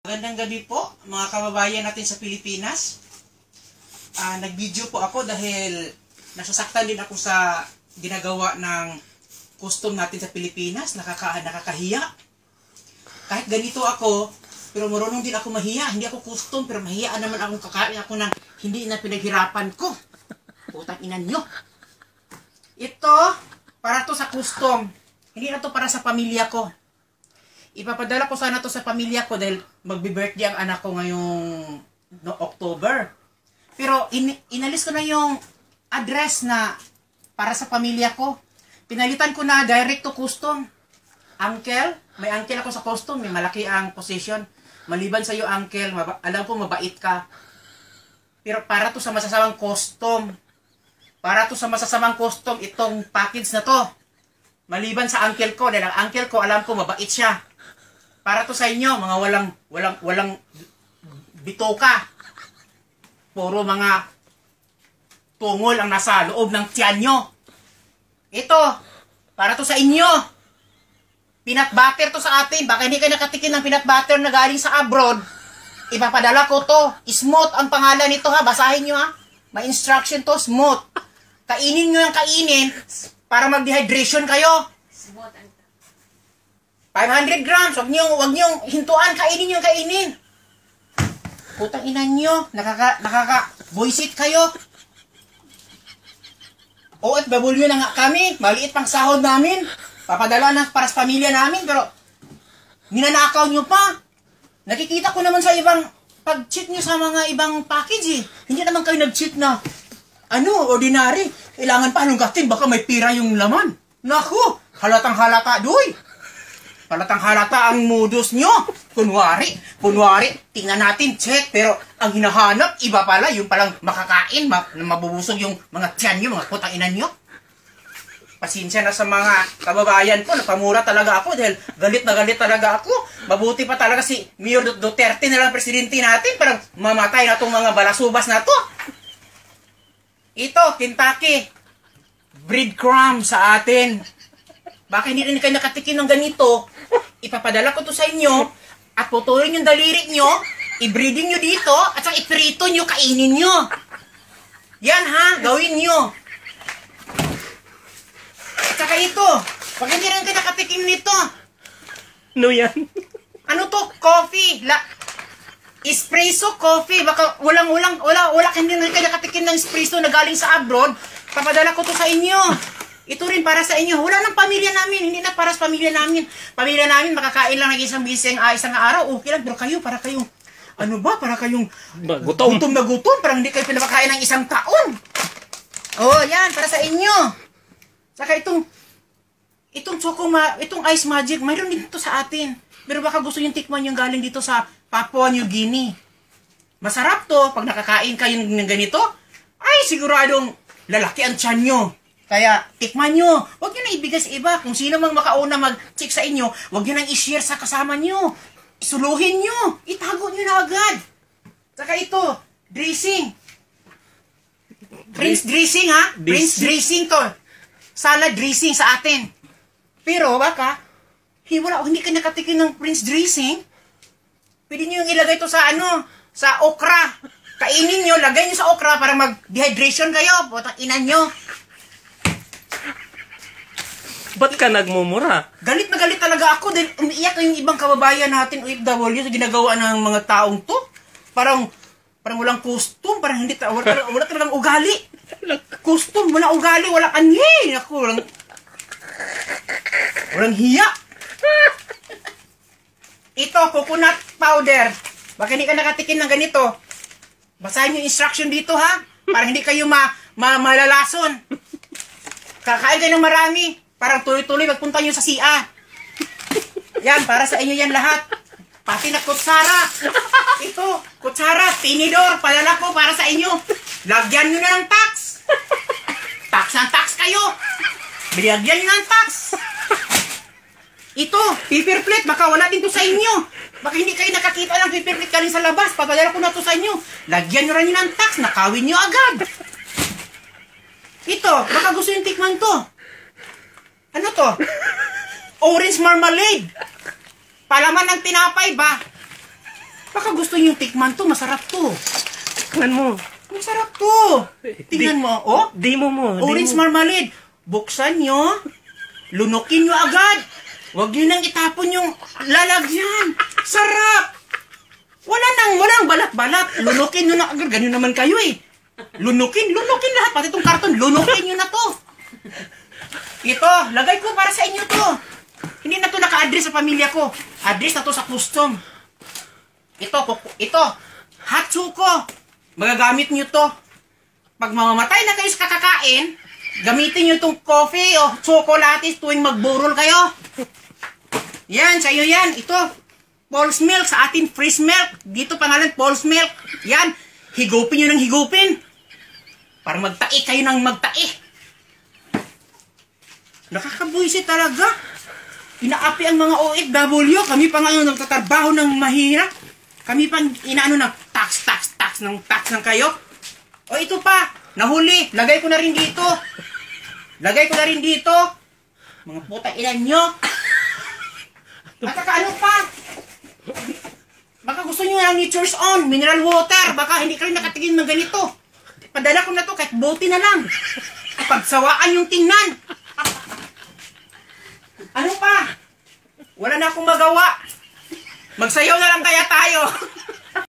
Magandang gabi po mga kababayan natin sa Pilipinas. Nag-video po ako dahil nasasaktan din ako sa ginagawa ng custom natin sa Pilipinas. Nakakahiya. Kahit ganito ako, pero marunong din ako mahiya. Hindi ako custom, pero mahiya naman akong kakain ako ng hindi na pinaghirapan ko. Putang ina nyo. Ito, para to sa custom. Hindi na to para sa pamilya ko. Ipapadala ko sana to sa pamilya ko dahil magbi-birthday ang anak ko ngayong October. Pero inalis ko na yung address na para sa pamilya ko. Pinalitan ko na direct to custom. Uncle, may uncle ako sa custom, may malaki ang position. Maliban sa iyo uncle, alam ko mabait ka. Pero para to sa masasamang custom. Para to sa masasamang custom itong package na to. Maliban sa uncle ko, dahil ang uncle ko alam ko mabait siya. Para to sa inyo, mga walang bitoka. Puro mga tungol ang nasa loob ng tiyan nyo. Ito, para to sa inyo. Peanut butter to sa atin. Baka hindi kayo nakatikin ng peanut butter na galing sa abroad. Ipapadala ko to. Smooth ang pangalan nito ha. Basahin nyo ha. May instruction to, smooth. Kainin nyo yung kainin para mag-dehydration kayo. 500 grams. Huwag nyo hintuan. Kainin nyo yung kainin. Putang ina nyo. Nakaka-voice kayo. OFW na nga kami. Maliit pang sahod namin. Papadala na para sa pamilya namin. Pero, ninanakaw nyo pa. Nakikita ko naman sa ibang pag-cheat nyo sa mga ibang package eh. Hindi naman kayo nag-cheat na ordinary. Kailangan pa halonggatin. Baka may pira yung laman. Naku! Halatang halata, duy! Halatang halata ang modus nyo. Kunwari, tingnan natin, check. Pero ang hinahanap, iba pala, yung palang makakain, mabubusog yung mga tiyan nyo, mga putang inan nyo. Pasensya na sa mga kababayan ko, napamura talaga ako dahil galit na galit talaga ako. Mabuti pa talaga si Mayor Duterte na lang presidente natin, parang mamatay na itong mga balasubas na to. Ito, Kentucky. Breadcrumb sa atin. Baka hindi rin kayo nakatikin ng ganito. Ipapadala ko to sa inyo at putulin yung daliri nyo, i-breeding nyo dito, at saka iprito nyo, kainin nyo. Yan ha, gawin nyo. At saka ito, pag hindi rin kayo nakatikim nito. Ano yan? Ano to? Coffee. Espresso coffee. Baka wala hindi rin kayo nakatikim ng espresso na galing sa abroad. Papadala ko to sa inyo. Ito rin para sa inyo. Wala ng pamilya namin. Hindi na para sa pamilya namin. Pamilya namin, makakain lang ng isang araw. Okay lang. Pero kayo, para kayong, para kayong gutom na gutom. Parang hindi kayo pinapakain ng isang taon. Oh, yan. Para sa inyo. Saka itong Ice Magic, mayroon din ito sa atin. Pero baka gusto yung tikman yung galing dito sa Papua New Guinea. Masarap to. Pag nakakain kayo ng ganito, ay siguradong lalaki ang tiyan nyo. Kaya, tikman nyo. Huwag nyo na ibigay sa iba. Kung sino mang makauna mag-check sa inyo, huwag nyo nang i-share sa kasama nyo. Isuluhin nyo. Itago nyo na agad. Saka ito, dressing. Prince dressing ha? Prince dressing to. Salad dressing sa atin. Pero baka, hindi ka nakatikin ng Prince dressing. Pwede nyo yung ilagay to sa sa okra. Kainin nyo, lagay nyo sa okra para mag-dehydration kayo. Putang ina nyo. Ba't ka nagmumura? Galit na galit talaga ako dahil umiiyak yung ibang kababayan natin OFW sa ginagawa ng mga taong to. Parang walang custom, parang wala talagang ugali. Custom, wala ugali, wala kanyi. Ako, walang hiya. Ito, coconut powder. Baka hindi ka nakatikin ng ganito. Basahin yung instruction dito ha. Para hindi kayo malalason. Kakain kayo ng marami. Parang tuloy-tuloy magpunta nyo sa CA. Yan, para sa inyo yan lahat. Pati na kutsara. Ito, kutsara, tinidor, padala ko para sa inyo. Lagyan nyo na ng tax. Tax ng tax kayo. Bilagyan nyo na ng tax. Ito, paper plate, baka wala din to sa inyo. Baka hindi kayo nakakita ng paper plate galing sa labas. Papadala ko na to sa inyo. Lagyan nyo rin ng tax, nakawin nyo agad. Ito, baka gusto yung tikman to. Ano to? Orange marmalade. Palaman ng tinapay ba? Baka gusto niyo yung tikman to, masarap to. Tikman mo. Masarap to. Tingnan mo, oh. Demo mo. Orange marmalade. Buksan nyo. Lunukin nyo agad. Huwag nyo nang itapon yung lalagyan. Sarap. Walang balat-balat. Lunukin nyo na agad. Ganyan naman kayo eh. Lunukin lahat. Pati itong karton, lunukin nyo na to. Ito, lagay ko para sa inyo to. Hindi na to naka-address sa pamilya ko. Address na to sa custom. Ito. Hatsuko. Magagamit nyo to. Pag mamamatay na kayo sa kakakain, gamitin nyo itong coffee o chocolates tuwing magburol kayo. Yan, sa'yo yan. Ito, Paul's Milk. Sa atin, fresh milk. Dito pangalan, Paul's Milk. Yan, higupin nyo ng higupin. Para magtae kayo ng magtae. Nakakabuisit talaga. Inaapi ang mga OFW. Kami pa nga nagtatrabaho ng mahirap. Kami pang inaano ng tax ng kayo. O ito pa, nahuli. Lagay ko na rin dito. Mga putang ilan nyo. At saka ano pa? Baka gusto nyo ng Nature's Own, mineral water. Baka hindi kayo nakatingin ng ganito. Padala ko na to kahit bote na lang. Pagsawaan yung tingnan. Ano pa? Wala na akong magawa. Magsayaw na lang kaya tayo.